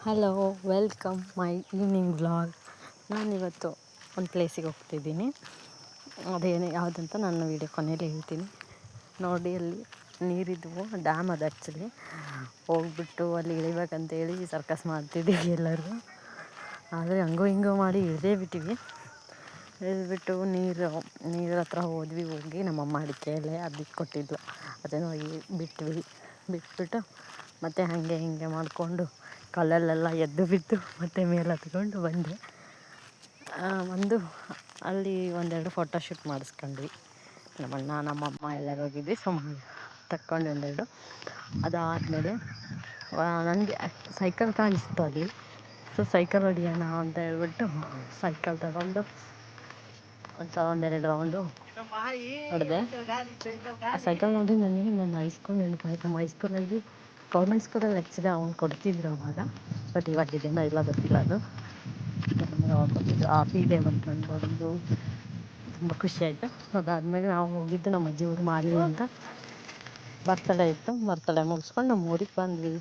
Hello, welcome ಮೈ evening vlog. ನಾನಿವತ್ತು ಒಂದು ಪ್ಲೇಸಿಗೆ ಹೋಗ್ತಿದ್ದೀನಿ. ಅದೇನು ಯಾವುದಂತ ನಾನು ವೀಡಿಯೋ ಕೊನೆಯಲ್ಲಿ ಹೇಳ್ತೀನಿ. ನೋಡಿ, ಅಲ್ಲಿ ನೀರಿದ್ವು, ಡ್ಯಾಮ್ ಅದು ಆ್ಯಕ್ಚುಲಿ. ಹೋಗ್ಬಿಟ್ಟು ಅಲ್ಲಿ ಇಳಿಬೇಕಂತೇಳಿ ಸರ್ಕಸ್ ಮಾಡ್ತಿದ್ದೀವಿ ಎಲ್ಲರೂ. ಆದರೆ ಹಂಗೋ ಹಿಂಗೋ ಮಾಡಿ ಇಳಿದೇ ಬಿಟ್ಟಿವಿ. ಇಳಿದ್ಬಿಟ್ಟು ನೀರ ಹತ್ರ ಹೋಗಿ ನಮ್ಮಮ್ಮ ಅಡಿಕೆಯಲ್ಲೇ ಅದು ಕೊಟ್ಟಿದ್ಲು, ಅದನ್ನು ಬಿಟ್ಬಿಟ್ಟು ಮತ್ತು ಹಾಗೆ ಹಿಂಗೆ ಮಾಡಿಕೊಂಡು ಕಲ್ಲಲ್ಲೆಲ್ಲ ಎದ್ದು ಬಿದ್ದು ಮತ್ತು ಮೇಲೆ ಹತ್ಕೊಂಡು ಬಂದು ಅಲ್ಲಿ ಒಂದೆರಡು ಫೋಟೋಶೂಟ್ ಮಾಡಿಸ್ಕೊಂಡ್ವಿ. ನಮ್ಮಣ್ಣ ನಮ್ಮಮ್ಮ ಎಲ್ಲರೂ ಹೋಗಿದ್ವಿ. ತಕ್ಕೊಂಡು ಒಂದೆರಡು. ಅದಾದಮೇಲೆ ನನಗೆ ಸೈಕಲ್ ಕಾಣಿಸ್ತು ಅಲ್ಲಿ. ಸೈಕಲ್ ಹೊಡಿಯೋಣ ಅಂತ ಹೇಳ್ಬಿಟ್ಟು ಸೈಕಲ್ ತಗೊಂಡು ಒಂದೆರಡು ರೌಂಡು ಹೊಡೆದೆ. ಆ ಸೈಕಲ್ ನೋಡಿ ನನಗೆ ನನ್ನ ಹೈಸ್ಕೂಲ್ ನೆನಪಾಯಿತು. ನಮ್ಮ ಹೈಸ್ಕೂಲಲ್ಲಿ ಗೌರ್ಮೆಂಟ್ ಸ್ಕೂಲಲ್ಲಿ ಆ್ಯಕ್ಚುಲಿ ಅವ್ನು ಕೊಡ್ತಿದ್ರು ಅವಾಗ, ಬಟ್ ಇವಾಗಿದೆಯೋ ಇಲ್ಲ ಗೊತ್ತಿಲ್ಲ. ಅದು ಕೊಟ್ಟಿದ್ದು ಆ ಪೀಡೆ ಬಂದು ತುಂಬ ಖುಷಿಯಾಯಿತು. ಅದಾದಮೇಲೆ ನಾವು ಹೋಗಿದ್ದು ನಮ್ಮ ಅಜ್ಜಿ ಊರು ಮಾಲಿ ಅಂತ. ಬರ್ತಡೇ ಇತ್ತು. ಬರ್ತಡೇ ಮುಗಿಸ್ಕೊಂಡು ನಮ್ಮ ಊರಿಗೆ ಬಂದ್ವಿ.